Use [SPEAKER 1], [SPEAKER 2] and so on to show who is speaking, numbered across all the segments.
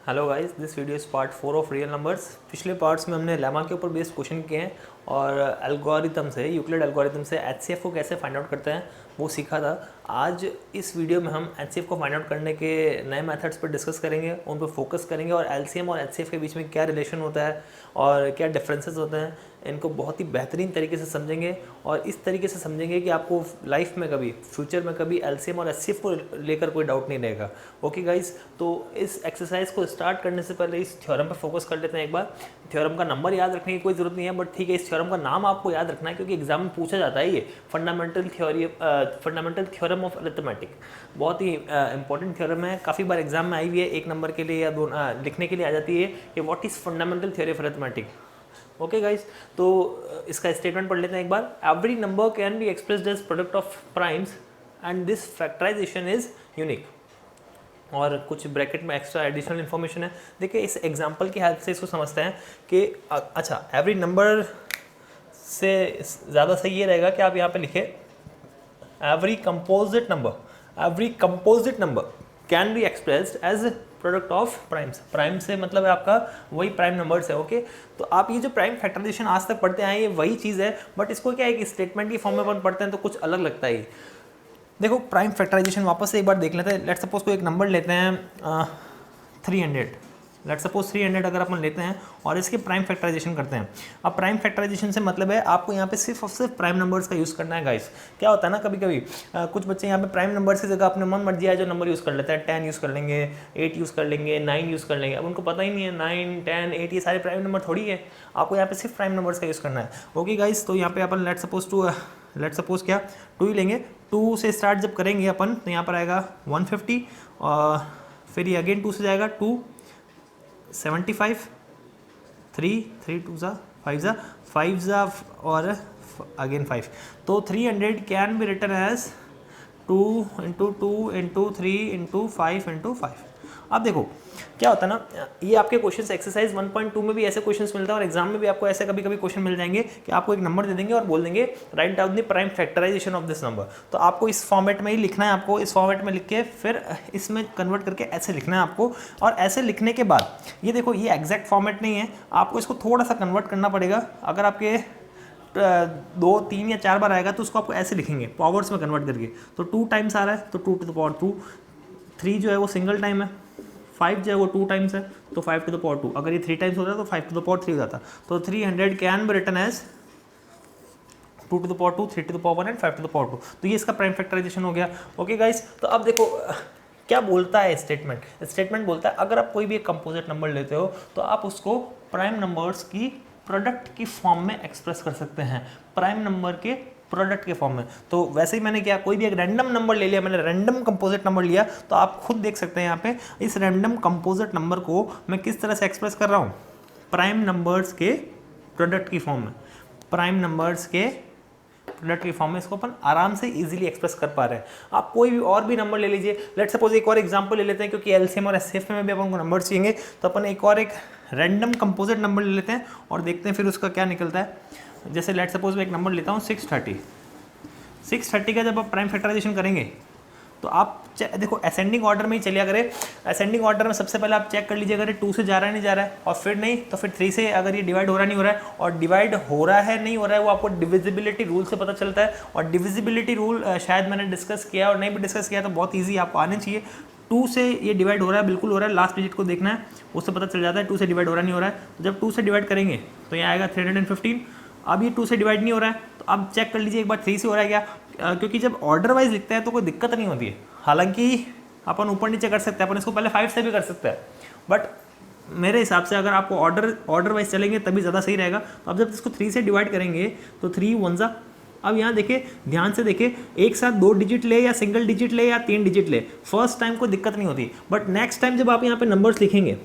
[SPEAKER 1] Hello guys, this video is part 4 of real numbers. पिछले parts में हमने lemma के ऊपर बेस्ड क्वेश्चन किए हैं और एल्गोरिथम से, यूक्लिड एल्गोरिथम से एचसीएफ को कैसे फाइंड आउट करते हैं वो सीखा था। आज इस वीडियो में हम एचसीएफ को फाइंड आउट करने के नए मेथड्स पर डिस्कस करेंगे, उन पर फोकस करेंगे और एलसीएम और एचसीएफ के बीच में क्या रिलेशन होता है और क्या डिफरेंसेस होते हैं, इनको बहुत ही बेहतरीन तरीके से समझेंगे। और इस तरीके से समझेंगे कि आपको लाइफ में कभी, फ्यूचर में कभी एलसीएम और एचसीएफ को लेकर कोई डाउट नहीं रहेगा। ओके गाइस, तो इस एक्सरसाइज को स्टार्ट करने से पहले इस थ्योरम पर फोकस कर लेते हैं एक बार। थ्योरम का नंबर याद रखने की कोई ज़रूरत नहीं है, बट ठीक है, इस थ्योरम का नाम आपको याद रखना है क्योंकि एग्जाम में पूछा जाता है। ये फंडामेंटल थ्योरम ऑफ अरिथमेटिक बहुत ही इंपॉर्टेंट थ्योरम है, काफ़ी बार एग्जाम में आई हुई है। एक नंबर के लिए या दो लिखने के लिए आ जाती है कि what is fundamental theory of arithmetic. Okay guys, तो इसका स्टेटमेंट पढ़ लेते हैं एक बार। Every number can be expressed as product of primes and this factorization is unique. और कुछ ब्रैकेट में एक्स्ट्रा एडिशनल इन्फॉर्मेशन है। देखिए, इस एग्जांपल की हेल्प से इसको समझते हैं कि अच्छा, एवरी नंबर से ज़्यादा सही ये रहेगा कि आप यहाँ पे लिखें every composite number can be expressed as product of primes. Prime से मतलब है आपका वही प्राइम नंबर्स है। ओके, तो आप ये जो प्राइम फैक्टराइजेशन आज तक पढ़ते आए ये वही चीज़ है, बट इसको क्या है कि स्टेटमेंट की फॉर्म में अपन पढ़ते हैं तो कुछ अलग लगता है। देखो, प्राइम फैक्टराइजेशन वापस से एक बार देख लेते हैं। लेट सपोज कोई एक नंबर लेते हैं 300। लेट सपोज 300 अगर अपन लेते हैं और इसके प्राइम फैक्टराइजेशन करते हैं। अब प्राइम फैक्टराइजेशन से मतलब है आपको यहाँ पे सिर्फ और सिर्फ प्राइम नंबर्स का यूज़ करना है गाइस। क्या होता है ना, कभी कभी कुछ बच्चे यहाँ पे प्राइम नंबर्स की जगह अपने मन मर्जी है जो नंबर यूज़ कर लेते हैं। 10 यूज़ कर लेंगे, 8 यूज़ कर लेंगे, 9 यूज़ कर लेंगे। अब उनको पता ही नहीं है 9, 10, 8 ये सारे प्राइम नंबर थोड़ी है। आपको यहाँ पे सिर्फ प्राइम नंबर्स का यूज़ करना है। ओके गाइस, तो यहाँ पे अपन लेट सपोज क्या 2 ही लेंगे। 2 से स्टार्ट जब करेंगे अपन तो यहाँ पर आएगा 150 और फिर ये अगेन 2 से जाएगा 275, 3 2 ज़ा 5 ज़ा और अगेन 5। तो 300 कैन बी रिटन एज 2 × 2 × 3 × 5 × 5। अब देखो क्या होता है ना, ये आपके क्वेश्चन एक्सरसाइज 1.2 में भी ऐसे क्वेश्चंस मिलता है और एग्जाम में भी आपको ऐसे कभी कभी क्वेश्चन मिल जाएंगे कि आपको एक नंबर दे देंगे और बोल देंगे write down the prime factorisation of this number. तो आपको इस फॉर्मेट में ही लिखना है। आपको इस फॉर्मेट में लिख के फिर इसमें कन्वर्ट करके ऐसे लिखना है आपको। और ऐसे लिखने के बाद ये देखो, ये एग्जैक्ट फॉर्मेट नहीं है, आपको इसको थोड़ा सा कन्वर्ट करना पड़ेगा। अगर आपके 2, 3 या 4 बार आएगा तो उसको आपको ऐसे लिखेंगे पावर्स में कन्वर्ट करके। तो 2 टाइम्स आ रहा है तो 2 to the power 2, 3 जो है वो सिंगल टाइम है, 5 जो है वो 2 टाइम्स है तो 5 to the power 2। अगर ये 3 टाइम्स होता है तो 5 to the power 3 हो जाता। तो 300 can be written as 2 to the power 2, 3 to the power 1 and 5 to the power 2। तो ये इसका प्राइम फैक्टराइजेशन हो गया। ओके गाइस, तो अब देखो क्या बोलता है स्टेटमेंट बोलता है अगर आप कोई भी एक कंपोजिट नंबर लेते हो तो आप उसको प्राइम नंबर्स की प्रोडक्ट की फॉर्म में एक्सप्रेस कर सकते हैं, प्राइम नंबर के प्रोडक्ट के फॉर्म में। तो वैसे ही मैंने क्या, कोई भी एक रैंडम नंबर ले लिया, मैंने रैंडम कंपोजिट नंबर लिया, तो आप खुद देख सकते हैं यहाँ पे इस रैंडम कंपोजिट नंबर को मैं किस तरह से एक्सप्रेस कर रहा हूँ, प्राइम नंबर्स के प्रोडक्ट की फॉर्म में। प्राइम नंबर्स के प्रोडक्ट की फॉर्म में इसको अपन आराम से इजीली एक्सप्रेस कर पा रहे हैं। आप कोई भी और भी नंबर ले लीजिए। लेट सपोज एक और एग्जांपल ले लेते हैं क्योंकि एलसीएम और एचसीएफ में भी अपन को नंबर चाहिए, तो अपन एक रैंडम कंपोजिट नंबर ले लेते हैं और देखते हैं फिर उसका क्या निकलता है। जैसे लेट सपोज मैं एक नंबर लेता हूँ 630 का जब आप प्राइम फैक्टराइजेशन करेंगे तो आप देखो असेंडिंग ऑर्डर में ही चलिए। अगर असेंडिंग ऑर्डर में सबसे पहले आप चेक कर लीजिए अगर 2 से जा रहा है नहीं जा रहा है, और फिर नहीं तो फिर 3 से अगर ये डिवाइड हो रहा नहीं हो रहा है, और डिवाइड हो रहा है नहीं हो रहा है वो आपको डिविजिबिलिटी रूल से पता चलता है। और डिविजिबिलिटी रूल शायद मैंने डिस्कस किया और नहीं भी डिस्कस किया तो बहुत ईजी आपको आने चाहिए। 2 से ये डिवाइड हो रहा है, बिल्कुल हो रहा है, लास्ट डिजिट को देखना है, उससे पता चल जाता है 2 से डिवाइड हो रहा नहीं हो रहा है। तो जब 2 से डिवाइड करेंगे तो ये आएगा 315। अब ये 2 से डिवाइड नहीं हो रहा है तो अब चेक कर लीजिए एक बार 3 से हो रहा है क्या, क्योंकि जब ऑर्डर वाइज लिखते हैं तो कोई दिक्कत नहीं होती है। हालांकि अपन ऊपर नीचे कर सकते हैं, अपन इसको पहले 5 से भी कर सकते हैं, बट मेरे हिसाब से अगर आपको ऑर्डर वाइज चलेंगे तभी ज़्यादा सही रहेगा। तो अब जब इसको 3 से डिवाइड करेंगे तो 3 1 ज़ा, अब यहाँ देखिए ध्यान से देखिए, एक साथ 2 डिजिट ले या सिंगल डिजिट ले या 3 डिजिट ले, फर्स्ट टाइम कोई दिक्कत नहीं होती, बट नेक्स्ट टाइम जब आप यहाँ पे नंबर्स लिखेंगे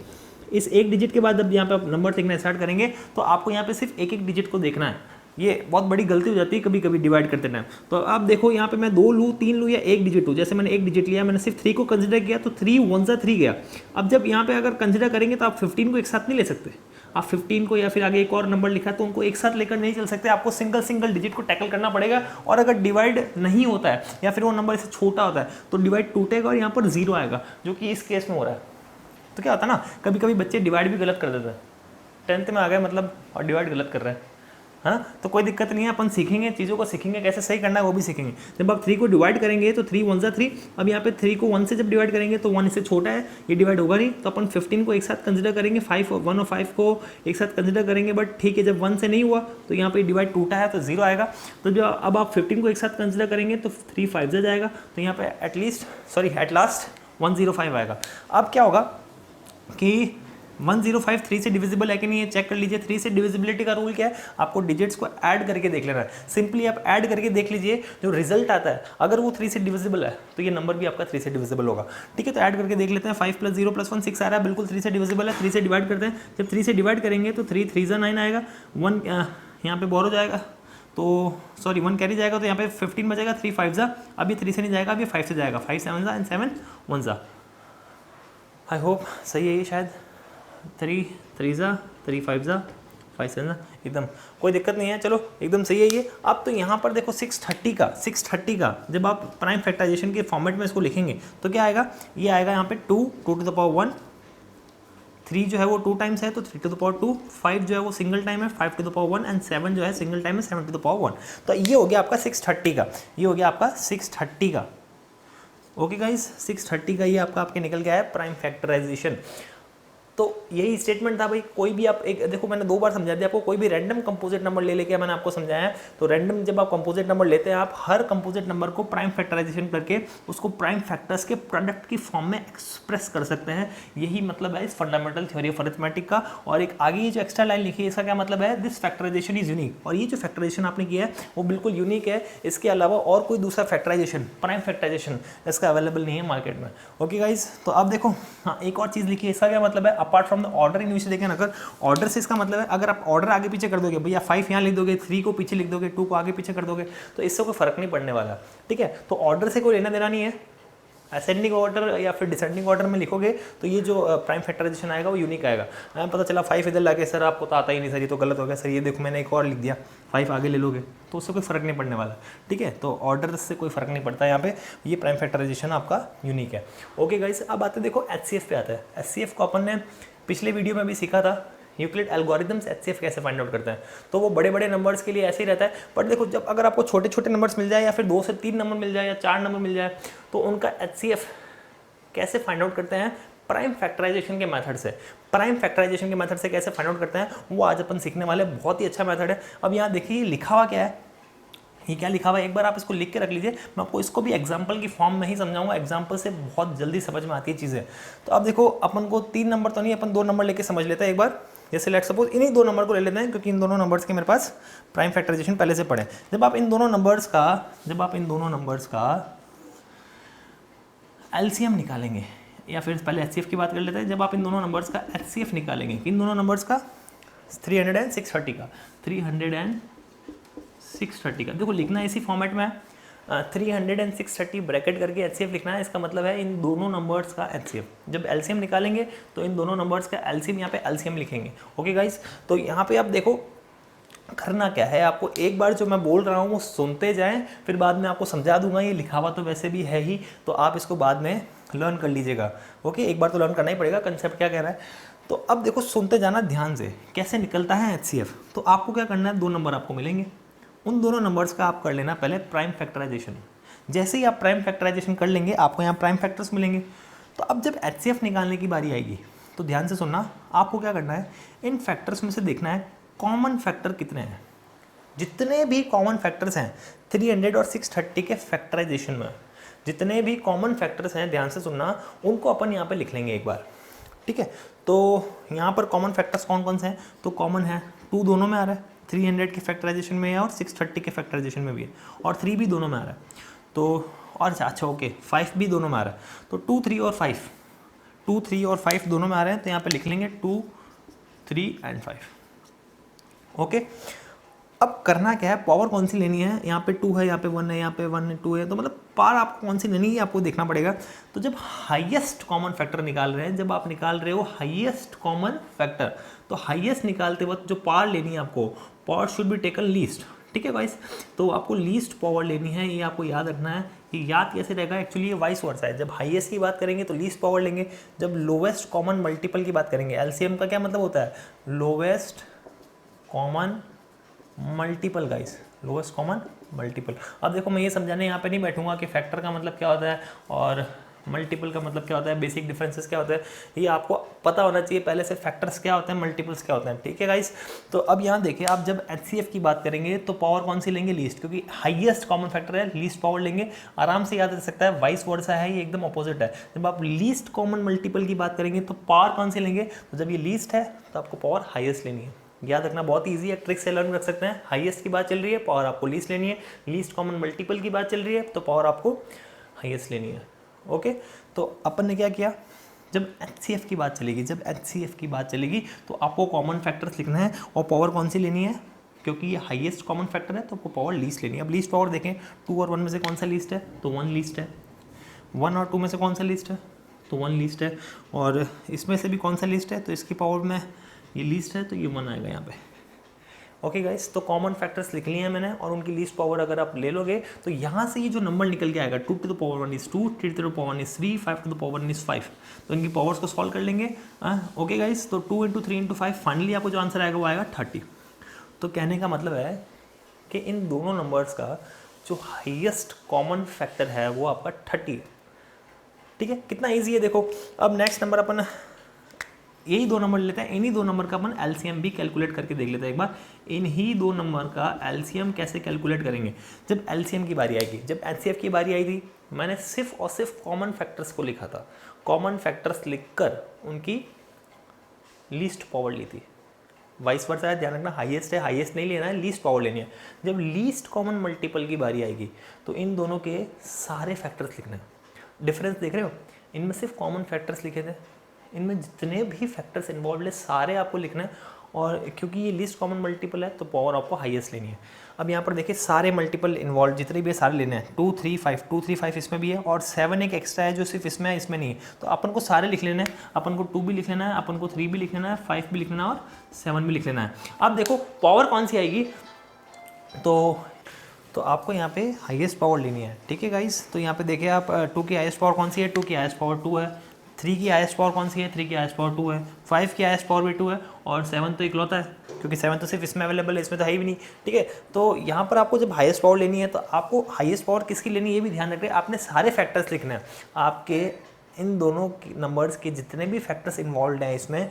[SPEAKER 1] इस एक डिजिट के बाद जब यहाँ पे आप नंबर लिखना स्टार्ट करेंगे तो आपको यहाँ पे सिर्फ एक डिजिट को देखना है। ये बहुत बड़ी गलती हो जाती है कभी कभी डिवाइड करते टाइम। तो अब देखो यहाँ पे मैं 2 लूँ, 3 लूँ या 1 डिजिट लूँ। जैसे मैंने 1 डिजिट लिया, मैंने सिर्फ 3 को कंसिडर किया तो 3 1 ज़ा 3 गया। अब जब यहाँ पे अगर कंसिडर करेंगे तो आप 15 को एक साथ नहीं ले सकते। आप 15 को या फिर आगे एक और नंबर लिखा तो उनको एक साथ लेकर नहीं चल सकते, आपको सिंगल डिजिट को टैकल करना पड़ेगा। और अगर डिवाइड नहीं होता है या फिर वो नंबर इससे छोटा होता है तो डिवाइड टूटेगा और यहाँ पर 0 आएगा, जो कि इस केस में हो रहा है। तो क्या होता है ना, कभी कभी बच्चे डिवाइड भी गलत कर देते हैं, 10th में आ गए मतलब और डिवाइड गलत कर रहे हैं, हाँ, तो कोई दिक्कत नहीं है, अपन सीखेंगे, चीज़ों को सीखेंगे, कैसे सही करना है वो भी सीखेंगे। जब आप 3 को डिवाइड करेंगे तो 3 1 3, अब यहाँ पे 3 को 1 से जब डिवाइड करेंगे तो 1 इससे छोटा है, ये डिवाइड होगा नहीं, तो अपन 15 को एक साथ कंसिडर करेंगे, 1 और 5 को एक साथ कंसिडर करेंगे, बट ठीक है, जब 1 से नहीं हुआ तो यहाँ पे डिवाइड टूटा है तो 0 आएगा। तो जो अब आप 15 को एक साथ कंसिडर करेंगे तो 3 5 से जाएगा, तो यहाँ पे एट लास्ट 105 आएगा। अब क्या होगा कि 105 3 से डिविजिबल है कि नहीं, ये चेक कर लीजिए। 3 से डिविजिबिलिटी का रूल क्या है, आपको डिजिट्स को ऐड करके देख लेना है। सिंपली आप ऐड करके देख लीजिए, जो रिजल्ट आता है अगर वो 3 से डिविजिबल है तो ये नंबर भी आपका 3 से डिविजिबल होगा। ठीक है, तो ऐड करके देख लेते हैं। 5 + 0 + 1 6 आ रहा है, बिल्कुल 3 से डिविजिबल है। 3 से डिवाइड करते हैं, जब 3 से डिवाइड करेंगे तो 3 3 9 आएगा, 1 यहाँ पे बोर हो जाएगा, तो सॉरी 1 कैरी जाएगा, तो यहाँ पे 15 बचेगा। 3 5 अब ये 3 से नहीं जाएगा, अब ये 5 से जाएगा, 5 7 एंड 7 1। आई होप सही है ये, शायद 3 3 3 5 5 7 एकदम कोई दिक्कत नहीं है, चलो एकदम सही है ये। अब तो यहाँ पर देखो 630 का जब आप प्राइम फैक्टराइजेशन के फॉर्मेट में इसको लिखेंगे तो क्या आएगा, ये आएगा यहाँ पे 2 2 टू द पावर 1, 3 जो है वो 2 टाइम्स है तो 3 टू द पावर 2, 5 जो है वो सिंगल टाइम है 5 टू द पावर 1 एंड 7 जो है सिंगल टाइम है 7 टू द पावर 1। तो ये हो गया आपका 630 का, ये हो गया आपका 630 का। ओके गाइस, 630 का ये आपके निकल गया है प्राइम फैक्टराइजेशन। तो यही स्टेटमेंट था भाई। कोई भी आप एक देखो, मैंने 2 बार समझा दिया आपको, कोई भी रैंडम कंपोजिट नंबर ले लेके मैंने आपको समझाया है। तो रैंडम जब आप कंपोजिट नंबर लेते हैं, आप हर कंपोजिट नंबर को प्राइम फैक्टराइजेशन करके उसको प्राइम फैक्टर्स के प्रोडक्ट की फॉर्म में एक्सप्रेस कर सकते हैं। यही मतलब है इस फंडामेंटल थ्योरी ऑफ अरिथमेटिक का। और एक आगे ये जो एक्स्ट्रा लाइन लिखी है, इसका क्या मतलब है, दिस फैक्टराइजेशन इज यूनिक। और ये जो फैक्टराइजेशन आपने किया है वो बिल्कुल यूनिक है, इसके अलावा और कोई दूसरा फैक्टराइजेशन प्राइम फैक्टराइजेशन इसका अवेलेबल नहीं है मार्केट में। ओके गाइज, तो अब देखो हाँ, एक और चीज़ लिखी है, इसका क्या मतलब है, apart from the order in which देखें, अगर ऑर्डर से इसका मतलब है अगर आप ऑर्डर आगे पीछे कर दोगे, भैया 5 यहाँ लिख दोगे, 3 को पीछे लिख दोगे, 2 को आगे पीछे कर दोगे, तो इससे कोई फर्क नहीं पड़ने वाला। ठीक है, तो ऑर्डर से कोई लेना देना नहीं है। असेंडिंग ऑर्डर या फिर डिसेंडिंग ऑर्डर में लिखोगे तो ये जो प्राइम फैक्टराइजेशन आएगा वो यूनिक आएगा। पता चला 5 इधर लाके सर आपको तो आता ही नहीं सर, ये तो गलत हो गया सर, ये देखो मैंने एक और लिख दिया, 5 आगे ले लोगे, तो उससे कोई फर्क नहीं पड़ने वाला। ठीक है, तो ऑर्डर से कोई फर्क नहीं पड़ता यहाँ पे, ये प्राइम फैक्टराइजेशन आपका यूनिक है। ओके गाइस, अब आते देखो HCF पे आता है। HCF को अपन ने पिछले वीडियो में भी सीखा था, यूक्लिड एल्गोरिथम्स HCF कैसे फाइंड आउट करते हैं। तो वो बड़े बड़े नंबर्स के लिए ऐसे ही रहता है, बट देखो जब अगर आपको छोटे छोटे नंबर्स मिल जाए या फिर 2 से 3 नंबर मिल जाए या 4 नंबर मिल जाए, तो उनका HCF कैसे फाइंड आउट करते हैं, प्राइम फैक्टराइजेशन के मेथड से। प्राइम फैक्टराइजेशन के मेथड से कैसे फाइंड आउट करते हैं वो आज अपन सीखने वाले, बहुत ही अच्छा मेथड है। अब यहाँ देखिए लिखा हुआ क्या है, ये क्या लिखा हुआ है, एक बार आप इसको लिख के रख लीजिए। मैं आपको इसको भी एग्जाम्पल की फॉर्म में ही समझाऊंगा, एग्जाम्पल से बहुत जल्दी समझ में आती है चीज़ें। तो अब देखो अपन को 3 नंबर तो नहीं, अपन 2 नंबर लेके समझ लेते हैं एक बार। जैसे लेट सपोज इन्हीं 2 नंबर को ले लेते हैं, क्योंकि इन दोनों नंबर्स के मेरे पास प्राइम फैक्टराइजेशन पहले से पड़े। जब आप इन दोनों नंबर्स का LCM निकालेंगे, या फिर पहले HCF की बात कर लेते हैं। जब आप इन दोनों नंबर्स का HCF निकालेंगे, इन दोनों नंबर्स का 300 एंड 630 का, 300 एंड 630 का, देखो लिखना है इसी फॉर्मेट में, 300 एंड 630 ब्रैकेट करके HCF लिखना है। इसका मतलब है इन दोनों नंबर्स का HCF। जब LCM निकालेंगे तो इन दोनों नंबर्स का LCM यहाँ पे LCM लिखेंगे। ओके गाइस, तो यहाँ पे आप देखो करना क्या है, आपको एक बार जो मैं बोल रहा हूँ वो सुनते जाएं, फिर बाद में आपको समझा दूंगा। ये लिखा हुआ तो वैसे भी है ही, तो आप इसको बाद में लर्न कर लीजिएगा। ओके, एक बार तो लर्न करना ही पड़ेगा, कंसेप्ट क्या कह रहा है। तो अब देखो सुनते जाना ध्यान से, कैसे निकलता है HCF। तो आपको क्या करना है, 2 नंबर आपको मिलेंगे, उन दोनों नंबर्स का आप कर लेना पहले प्राइम फैक्टराइजेशन। जैसे ही आप प्राइम फैक्टराइजेशन कर लेंगे आपको यहाँ प्राइम फैक्टर्स मिलेंगे। तो अब जब HCF निकालने की बारी आएगी तो ध्यान से सुनना, आपको क्या करना है, इन फैक्टर्स में से देखना है कॉमन फैक्टर कितने हैं। जितने भी कॉमन फैक्टर्स हैं 300 और 630 के फैक्टराइजेशन में, जितने भी कॉमन फैक्टर्स हैं, ध्यान से सुनना, उनको अपन यहाँ पे लिख लेंगे एक बार। ठीक है, तो यहाँ पर कॉमन फैक्टर्स कौन कौन से हैं, तो कॉमन है 2 दोनों में आ रहा है, 300 के फैक्टराइजेशन में है और 630 के फैक्टराइजेशन में भी है, और 3 भी दोनों में आ रहा है। तो और अच्छा ओके 5 भी दोनों में आ रहा है। तो 2 3 और 5, 2 3 और 5 दोनों में आ रहे हैं, तो यहाँ पे लिख लेंगे 2 3 एंड 5। ओके, अब करना क्या है, पावर कौन सी लेनी है, यहाँ पे 2 है, यहाँ पे 1 है, यहाँ पे 1 है, 2 है, तो मतलब पावर आपको कौन सी लेनी है आपको देखना पड़ेगा। तो जब हाईएस्ट कॉमन फैक्टर निकाल रहे हैं, जब आप निकाल रहे हो हाईएस्ट कॉमन फैक्टर, तो हाईएस्ट निकालते वक्त जो पावर लेनी है आपको, power should be taken least. ठीक है गाइस, तो आपको लीस्ट पावर लेनी है, ये आपको याद रखना है। ये याद कैसे रहेगा, एक्चुअली ये वाइस वर्सा है। जब हाईएस्ट की बात करेंगे तो लीस्ट पावर लेंगे, जब लोवेस्ट कॉमन मल्टीपल की बात करेंगे, एलसीएम का क्या मतलब होता है, lowest common multiple guys, lowest common multiple. अब देखो मैं ये समझाने यहाँ पे नहीं बैठूंगा कि फैक्टर का मतलब क्या होता है और मल्टीपल का मतलब क्या होता है, बेसिक डिफरेंसेस क्या होता है, ये आपको पता होना चाहिए पहले से, फैक्टर्स क्या होते हैं, मल्टीपल्स क्या होते हैं, ठीक है गाइस। तो अब यहाँ देखिए, आप जब एचसीएफ की बात करेंगे तो पावर कौन सी लेंगे, लीस्ट, क्योंकि हाईएस्ट कॉमन फैक्टर है, लीस्ट पावर लेंगे, आराम से याद रख सकता है, वाइस वर्सा है, ये एकदम ऑपोजिट है। जब आप लीस्ट कॉमन मल्टीपल की बात करेंगे तो पावर कौन सी लेंगे, तो जब ये लीस्ट है तो आपको पावर हाईएस्ट लेनी है। याद रखना बहुत इजी है, ट्रिक से लर्न रख सकते हैं। हाईएस्ट की बात चल रही है, पावर आपको लीस्ट लेनी है, लीस्ट कॉमन मल्टीपल की बात चल रही है तो पावर आपको हाईएस्ट लेनी है। ओके, तो अपन ने क्या किया, जब एचसीएफ की बात चलेगी, जब एचसीएफ की बात चलेगी तो आपको कॉमन फैक्टर्स लिखना है और पावर कौन सी लेनी है, क्योंकि ये हाईएस्ट कॉमन फैक्टर है तो आपको पावर लीस्ट लेनी है। अब लीस्ट पावर देखें, 2 और 1 में से कौन सा लीस्ट है, तो 1 लीस्ट है। 1 और 2 में से कौन सा लीस्ट है, तो 1 लीस्ट है। और इसमें से भी कौन सा लीस्ट है, तो इसकी पावर में ये लीस्ट है तो ये 1 आएगा यहाँ पे। ओके गाइस, तो कॉमन फैक्टर्स लिख लिए हैं मैंने और उनकी लीस्ट पावर अगर आप ले लोगे तो यहाँ से ये जो नंबर निकल के आएगा 2 to the power 1 is 2, 3 to the power 1 is 3, 5 to the power 1 is 5, तो इनकी पावर्स को सॉल्व कर लेंगे। ओके गाइस, तो 2 into 3 into 5, फाइनली आपको जो आंसर आएगा वो आएगा 30। तो कहने का मतलब है कि इन दोनों नंबर्स का जो हाईएस्ट कॉमन फैक्टर है वो आपका 30 है। ठीक है, कितना ईजी है देखो। अब नेक्स्ट नंबर अपन यही 2 नंबर लेते हैं, इन्हीं 2 नंबर का अपन एलसीएम भी कैलकुलेट करके देख लेते हैं एक बार। इन्हीं 2 नंबर का एलसीएम कैसे कैलकुलेट करेंगे, जब एलसीएम की बारी आएगी। जब एचसीएफ की बारी आई थी मैंने सिर्फ और सिर्फ कॉमन फैक्टर्स को लिखा था, कॉमन फैक्टर्स लिखकर उनकी लीस्ट पावर ली थी। वाइस वर्सा है, ध्यान रखना, हाईएस्ट है, हाईएस्ट नहीं लेना है, लीस्ट पावर लेनी है। जब लीस्ट कॉमन मल्टीपल की बारी आएगी तो इन दोनों के सारे फैक्टर्स लिखने हैं। डिफरेंस देख रहे हो, इनमें सिर्फ कॉमन फैक्टर्स लिखे थे, इनमें जितने भी फैक्टर्स इन्वॉल्व है सारे आपको लिखना है। और क्योंकि ये लिस्ट कॉमन मल्टीपल है तो पावर आपको हाईएस्ट लेनी है। अब यहाँ पर देखिए सारे मल्टीपल इन्वॉल्व जितने भी सारे लेने हैं, 2 3 5, 2 3 5 इसमें भी है और 7 एक एक्स्ट्रा है जो सिर्फ इसमें है, इसमें नहीं है। तो अपन को सारे लिख लेना है, अपन को 2 भी लिख लेना है, अपन को 3 भी लिख लेना है, 5 भी लिख लेना है और 7 भी लिख लेना है। अब देखो पावर कौन सी आएगी, तो आपको यहाँ पे हाईएस्ट पावर लेनी है। ठीक है गाइस, तो यहाँ पे देखिए आप 2 की हाईएस्ट पावर कौन सी है, 2 की हाईएस्ट पावर 2 है। 3 की हाईएस्ट पावर कौन सी है, 3 की हाईएस्ट पावर 2 है। 5 की हाईएस्ट पावर भी 2 है और 7 तो इकलौता है, क्योंकि 7 तो सिर्फ इसमें अवेलेबल है, इसमें तो है ही भी नहीं। ठीक है, तो यहाँ पर आपको जब हाईएस्ट पावर लेनी है तो आपको हाईएस्ट पावर किसकी लेनी है ये भी ध्यान रखिए। आपने सारे फैक्टर्स लिखने हैं, आपके इन दोनों नंबर्स के जितने भी फैक्टर्स इन्वॉल्व हैं इसमें,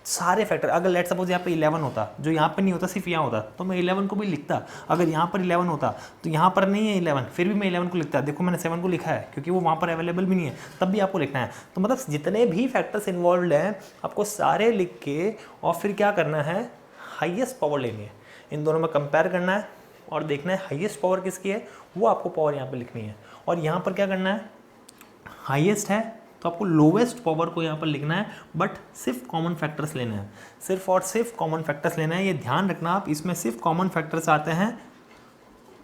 [SPEAKER 1] सारे फैक्टर। अगर लेट सपोज यहाँ पे 11 होता, जो यहाँ पे नहीं होता सिर्फ यहाँ होता, तो मैं 11 को भी लिखता। अगर यहाँ पर 11 होता तो यहाँ पर नहीं है 11, फिर भी मैं 11 को लिखता। देखो मैंने 7 को लिखा है क्योंकि वो वहाँ पर अवेलेबल भी नहीं है, तब भी आपको लिखना है। तो मतलब जितने भी फैक्टर्स इन्वॉल्व हैं आपको सारे लिख के और फिर क्या करना है, हाईएस्ट पावर लेनी है, इन दोनों में कंपेयर करना है और देखना है हाईएस्ट पावर किसकी है, वो आपको पावर यहाँ पर लिखनी है। और यहाँ पर क्या करना है, हाईएस्ट है तो आपको लोवेस्ट पावर को यहाँ पर लिखना है, बट सिर्फ कॉमन फैक्टर्स लेना है, सिर्फ और सिर्फ कॉमन फैक्टर्स लेना है। ये ध्यान रखना आप, इसमें सिर्फ कॉमन फैक्टर्स आते हैं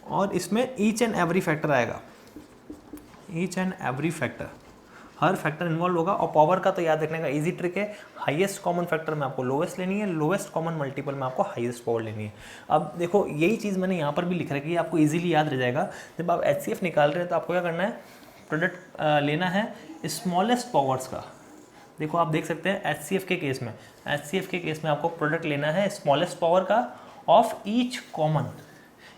[SPEAKER 1] और इसमें ईच एंड एवरी फैक्टर आएगा, each and every factor, her factor involve होगा। और पावर का तो याद रखने का इजी ट्रिक है, हाईएस्ट कॉमन फैक्टर में आपको लोवेस्ट लेनी है, लोवेस्ट कॉमन मल्टीपल में आपको हाईएस्ट पावर लेनी है। अब देखो यही चीज़ मैंने यहाँ पर भी लिख रखी है, आपको इजीली याद रह जाएगा। जब आप एचसीएफ निकाल रहे हैं तो आपको क्या करना है, प्रोडक्ट लेना है स्मॉलेस्ट पावर्स का। देखो आप देख सकते हैं एचसीएफ के केस में, एचसीएफ के केस में आपको प्रोडक्ट लेना है स्मॉलेस्ट पावर का ऑफ ईच कॉमन।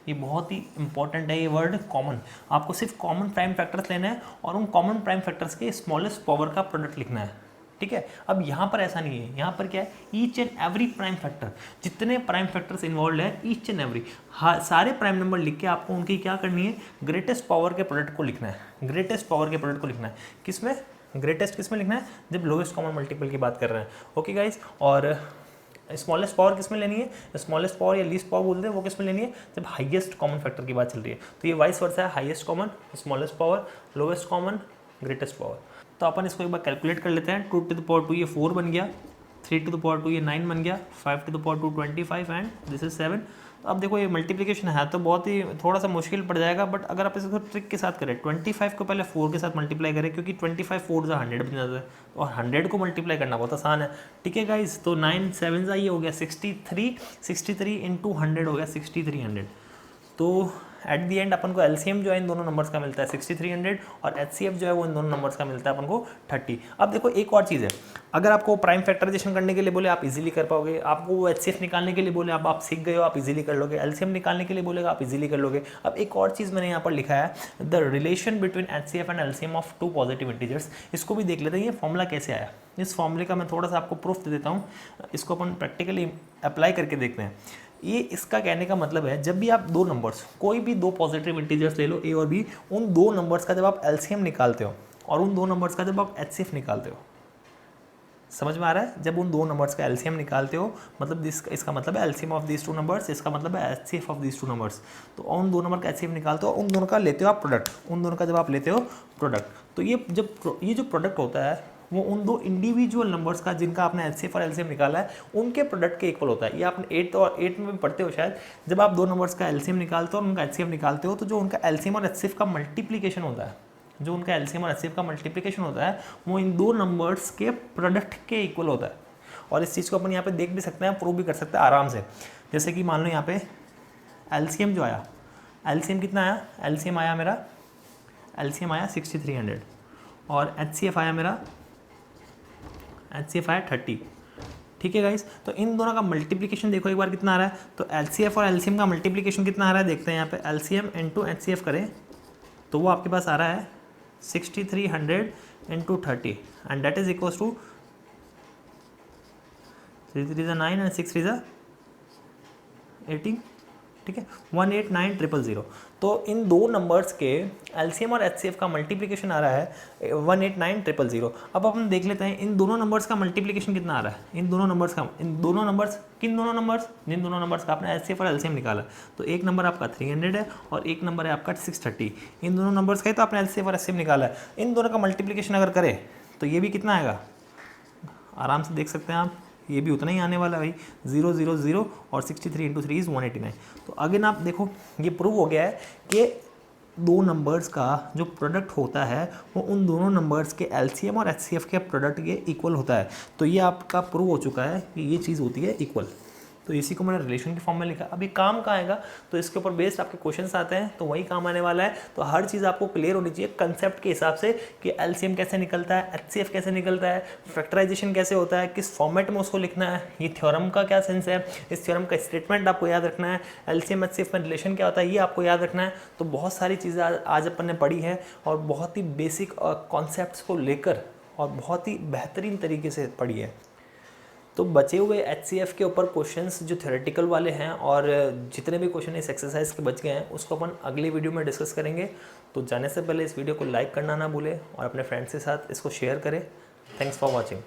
[SPEAKER 1] ये बहुत ही इंपॉर्टेंट है ये वर्ड कॉमन। आपको सिर्फ कॉमन प्राइम फैक्टर्स लेना है और उन कॉमन प्राइम फैक्टर्स के स्मॉलेस्ट पावर का प्रोडक्ट लिखना है। ठीक है, अब यहाँ पर ऐसा नहीं है, यहाँ पर क्या है, each and every prime factor, जितने प्राइम फैक्टर्स इन्वॉल्व है ईच एंड एवरी, सारे प्राइम नंबर लिख के आपको उनकी क्या करनी है, ग्रेटेस्ट पावर के प्रोडक्ट को लिखना है, ग्रेटेस्ट पावर के प्रोडक्ट को लिखना है। किसमें ग्रेटेस्ट, किसमें लिखना है, जब लोवेस्ट कॉमन मल्टीपल की बात कर रहे हैं। ओके गाइस, और स्मॉलेस्ट पावर किसमें लेनी है, स्मॉलेस्ट पावर या लीस्ट पावर बोलते हैं, वो किसमें लेनी है, जब हाईएस्ट कॉमन फैक्टर की बात चल रही है। तो ये वाइस वर्सा है, highest common, smallest power, lowest common, greatest power. तो अपन इसको एक बार कैलकुलेट कर लेते हैं। 2 to the power 2 ये 4 बन गया, 3 to the power 2 ये 9 बन गया, 5 to the power 2 25 and this is 7। तो अब देखो ये मल्टीप्लिकेशन है तो बहुत ही थोड़ा सा मुश्किल पड़ जाएगा, बट अगर आप इसको ट्रिक के साथ करें, 25 को पहले 4 के साथ मल्टीप्लाई करें, क्योंकि 25 4 जा 100 बन जाता है और 100 को मल्टीप्लाई करना बहुत आसान है। ठीक है गाइस, तो 9 7 ये हो गया 63, 63 इंटू 100 हो गया 6300। तो एट द एंड अपन को एलसीएम जो है इन दोनों नंबर्स का मिलता है 6300 और एचसीएफ जो है वो इन दोनों नंबर्स का मिलता है अपन को 30। अब देखो एक और चीज़ है, अगर आपको प्राइम फैक्टराइजेशन करने के लिए बोले आप इजीली कर पाओगे, आपको वो एचसीएफ निकालने के लिए बोले आप सीख गए हो, आप इजीली कर लोगे, एलसीएम निकालने के लिए बोलेगा आप इजीली कर लोगे। अब एक और चीज़ मैंने यहाँ पर लिखा है, the relation between HCF and LCM of two positive integers. इसको भी देख लेते हैं ये फॉर्मूला कैसे आया। इस फॉर्मूले का मैं थोड़ा सा आपको प्रूफ दे देता हूँ, इसको अपन प्रैक्टिकली अप्लाई करके देखते हैं। ये इसका कहने का मतलब है, जब भी आप दो नंबर्स, कोई भी दो पॉजिटिव इंटीजर्स ले लो ए और बी, उन दो नंबर्स का जब आप एलसीएम निकालते हो और उन दो नंबर्स का जब आप एचसीएफ निकालते हो, समझ में आ रहा है, जब उन दो नंबर्स का एलसीएम निकालते हो मतलब इसका मतलब है LCM of these two numbers, इसका मतलब है HCF of these two numbers. तो उन दो नंबर का एचसीएफ निकालते हो, उन दोनों का लेते हो आप प्रोडक्ट, उन दोनों का जब आप लेते हो प्रोडक्ट, तो ये जो प्रोडक्ट होता है वो उन दो इंडिविजुअल नंबर्स का जिनका आपने एचसीएफ और एलसीएम निकाला है उनके प्रोडक्ट के इक्वल होता है। ये आपने 8 में भी पढ़ते हो शायद, जब आप दो नंबर्स का एलसीएम निकालते हो और उनका एचसीएफ निकालते हो, तो जो उनका एलसीएम और एचसीएफ का मल्टीप्लिकेशन होता है, जो उनका एलसीएम और एचसीएफ का मल्टीप्लिकेशन होता है वो इन दो नंबर्स के प्रोडक्ट के इक्वल होता है। और इस चीज़ को अपन यहाँ पे देख भी सकते हैं, प्रूव भी कर सकते हैं आराम से। जैसे कि मान लो यहाँ पे एलसीएम जो आया, एलसीएम कितना आया, एलसीएम आया मेरा, एलसीएम आया 6300 और एचसीएफ आया मेरा, एचसीएफ आया 30। ठीक है गाइस, तो इन दोनों का मल्टीप्लिकेशन देखो एक बार कितना आ रहा है। तो एलसीएफ और एलसीएम का मल्टीप्लिकेशन कितना आ रहा है देखते हैं यहाँ पे, एलसीएम इंटू एचसीएफ करें तो वो आपके पास आ रहा है 6300 into 30 and that is equals to 3 3 9 and 6 3 18। ठीक है, 189,000। तो इन दो नंबर्स के एलसीएम और एचसीएफ का मल्टीप्लिकेशन आ रहा है 189,000। अब अपन देख लेते हैं इन दोनों नंबर्स का मल्टीप्लिकेशन कितना आ रहा है, इन दोनों नंबर्स का, इन दोनों नंबर्स, किन दोनों नंबर्स, जिन दोनों नंबर्स का आपने एचसीएफ और एलसीएम निकाला। तो एक नंबर आपका 300 है और एक नंबर है आपका 630। इन दोनों नंबर्स का ही तो आपने एलसीएफ और एचसीएफ निकाला है। इन दोनों का मल्टीप्लिकेशन अगर करें तो ये भी कितना आएगा, आराम से देख सकते हैं आप, ये भी उतना ही आने वाला है भाई, 0 0 0 और 63 इंटू 3 इज़ 189। तो अगेन आप देखो ये प्रूव हो गया है कि दो नंबर्स का जो प्रोडक्ट होता है वो उन दोनों नंबर्स के एलसीएम और एचसीएफ के प्रोडक्ट के इक्वल होता है। तो ये आपका प्रूव हो चुका है कि ये चीज़ होती है इक्वल। तो इसी को मैंने रिलेशन के फॉर्म में लिखा। अभी काम कहाँ आएगा, तो इसके ऊपर बेस्ड आपके क्वेश्चंस आते हैं तो वही काम आने वाला है। तो हर चीज़ आपको क्लियर होनी चाहिए कंसेप्ट के हिसाब से कि एलसीएम कैसे निकलता है, एचसीएफ कैसे निकलता है, फैक्टराइजेशन कैसे होता है, किस फॉर्मेट में उसको लिखना है, ये थ्योरम का क्या सेंस है, इस थ्योरम का स्टेटमेंट आपको याद रखना है, एलसीएम एचसीएफ में रिलेशन क्या होता है ये आपको याद रखना है। तो बहुत सारी चीज़ें आज अपन ने पढ़ी है और बहुत ही बेसिक कॉन्सेप्ट्स को लेकर और बहुत ही बेहतरीन तरीके से पढ़ी है। तो बचे हुए एचसीएफ के ऊपर क्वेश्चंस जो थ्योरेटिकल वाले हैं और जितने भी क्वेश्चन इस एक्सरसाइज के बच गए हैं उसको अपन अगली वीडियो में डिस्कस करेंगे। तो जाने से पहले इस वीडियो को लाइक करना ना भूलें और अपने फ्रेंड्स के साथ इसको शेयर करें। Thanks for watching.